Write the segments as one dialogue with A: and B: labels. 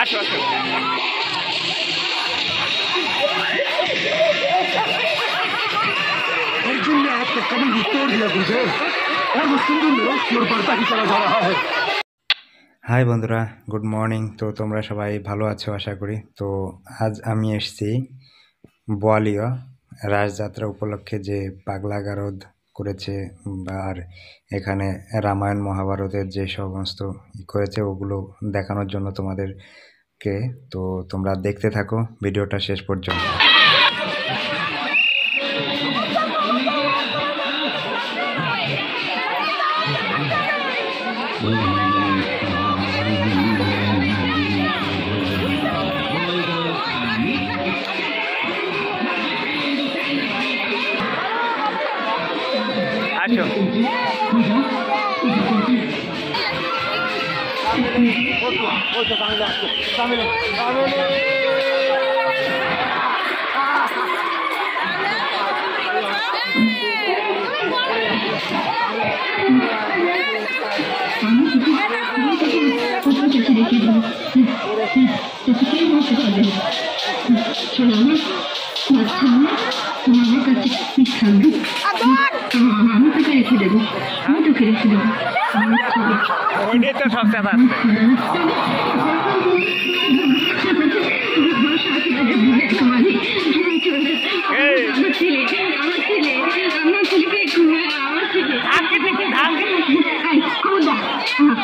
A: আসো আসো।
B: अर्जुन ने आपका कमल भी तोड़ दिया गुरुदेव और वो सिंधु में रोक की ओर बढ़ता ही चला जा रहा है।
C: হাই বন্ধুরা, গুড মর্নিং। তো তোমরা সবাই ভালো আছো আশা করি। তো আজ আমি এসেছি বোয়ালিয়া রাসযাত্রা উপলক্ষে যে পাগলা গারদ করেছে আর এখানে রামায়ণ মহাভারতের যে সমস্ত করেছে ওগুলো দেখানোর জন্য তোমাদেরকে। তো তোমরা দেখতে থাকো ভিডিওটা শেষ পর্যন্ত।
A: আসো। ওইটাই তো সবচেয়ে আছে।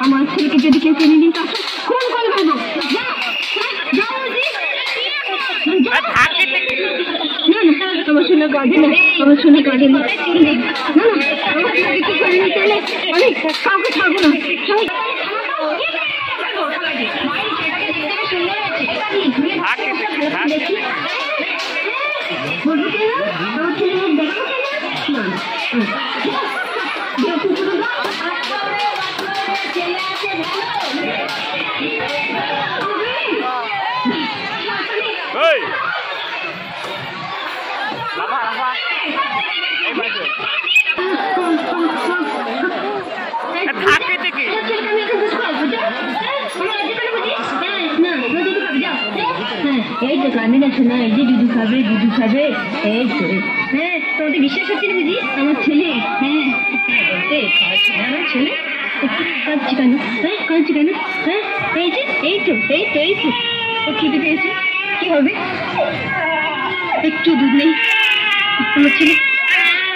D: আমার ছেলেকে যদি কেউ কিনে নিতে আসে কোন কল করবো? আমার শুনে গাড়ি না, আমার শুনে গাড়ি না, আমার ছেলেকে কি করে নিতে এলে আমি কাউকে ছাড়বো না। এই তো কানে না শোনা, এই যে দুধু খাবে দুধু খাবে, এই তো। হ্যাঁ, তোমাদের বিশ্বাস হচ্ছে না বুঝি আমার ছেলে? হ্যাঁ আমার ছেলে কাঁদছি কেন? হ্যাঁ কাঁদছি কেন? হ্যাঁ এই যে এই তো এই তো এই তো ও খেতে পেয়েছে, কি হবে? একটু দুধ নেই আমার ছেলে,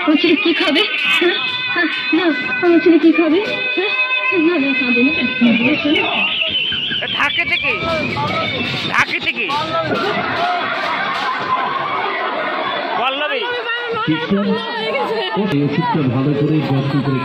D: আমার ছেলে কি খাবে? হ্যাঁ না আমার ছেলে কি খাবে? হ্যাঁ না না খাবে না।
A: ঢাকে থেকে পল্লবী
B: ওষুধটা ভালো করে যত্ন করে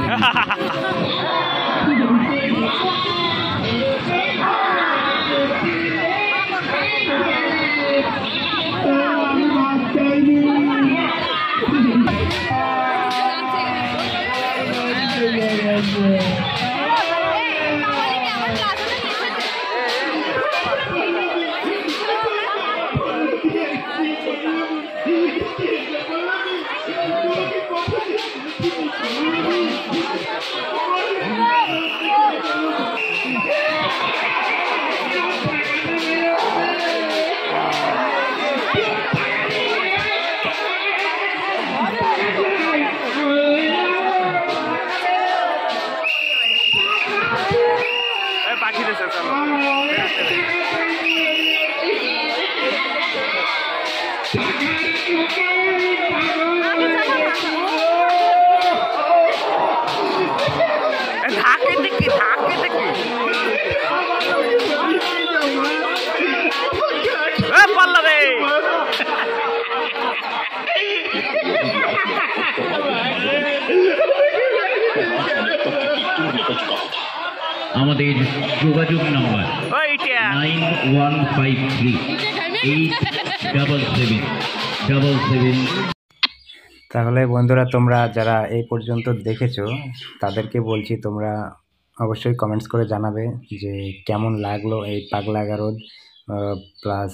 A: পাখি দিয়েছে। চলো ঢাকে থেকে পল্লবী
E: আমাদের যোগাযোগ নাম্বার 9153877777।
C: তাহলে বন্ধুরা, তোমরা যারা এই পর্যন্ত দেখেছো তাদেরকে বলছি তোমরা অবশ্যই কমেন্টস করে জানাবে যে কেমন লাগলো এই পাগলা গারদ প্লাস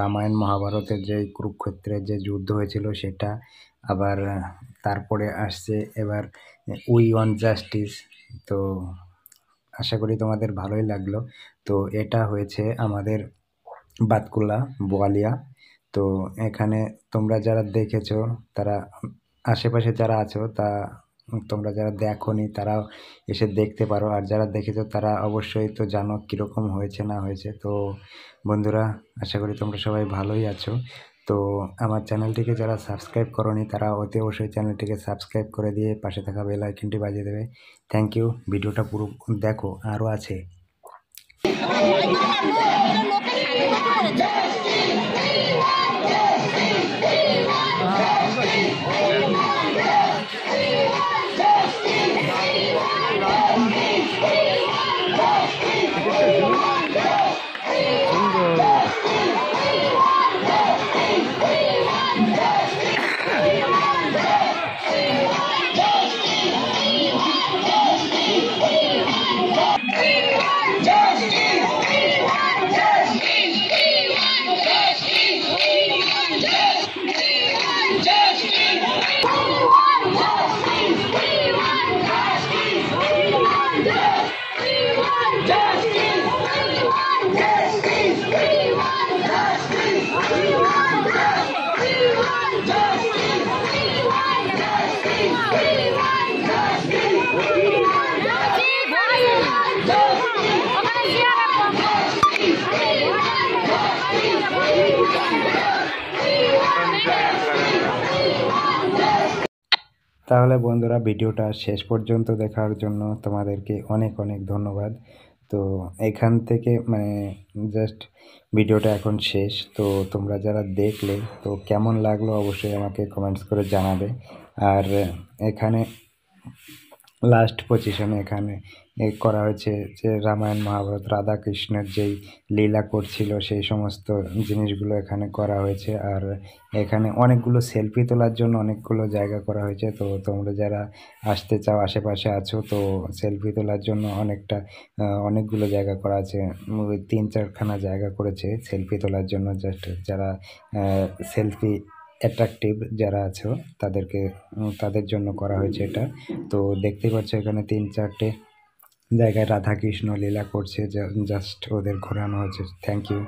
C: রামায়ণ মহাভারতের যে কুরুক্ষেত্রের যে যুদ্ধ হয়েছিল সেটা। আবার তারপরে আসছে এবার উই ওয়ান্ট জাস্টিস। তো আশা করি তোমাদের ভালোই লাগলো। তো এটা হয়েছে আমাদের বাতকুল্লা বোয়ালিয়া। তো এখানে তোমরা যারা দেখেছো তারা আশেপাশে যারা আছো তা তোমরা যারা দেখোনি তারাও এসে দেখতে পারো, আর যারা দেখেছো তারা অবশ্যই তো জানো কীরকম হয়েছে না হয়েছে। তো বন্ধুরা, আশা করি তোমরা সবাই ভালোই আছো। তো আমার চ্যানেলটিকে যারা সাবস্ক্রাইব করোনি তারা অতি অবশ্যই চ্যানেলটিকে সাবস্ক্রাইব করে দিয়ে পাশে থাকা বেল আইকনটি বাজিয়ে দেবে। Thank you. ভিডিওটা পুরো দেখো, আরও আছে। তাহলে বন্ধুরা, ভিডিওটা শেষ পর্যন্ত দেখার জন্য তোমাদেরকে অনেক অনেক ধন্যবাদ। তো এখান থেকে জাস্ট ভিডিওটা এখন শেষ। তো তোমরা যারা দেখলে তো কেমন লাগলো অবশ্যই আমাকে কমেন্টস করে জানাবে। আর এখানে লাস্ট পজিশনে এখানে করা হয়েছে যে রামায়ণ মহাভারত রাধাকৃষ্ণের যেই লীলা করছিল সেই সমস্ত জিনিসগুলো এখানে করা হয়েছে। আর এখানে অনেকগুলো সেলফি তোলার জন্য অনেকগুলো জায়গা করা হয়েছে। তো তোমরা যারা আসতে চাও, আশেপাশে আছো, তো সেলফি তোলার জন্য অনেকগুলো জায়গা করা আছে। 3-4খানা জায়গা করেছে সেলফি তোলার জন্য। জাস্ট যারা সেলফি অ্যাট্রাকটিভ যারা আছো তাদের জন্য করা হয়েছে এটা। তো দেখতে পাচ্ছ এখানে 3-4টে জায়গায় রাধাকৃষ্ণ লীলা করছে, জাস্ট ওদের ঘোরানো হয়েছে। Thank you.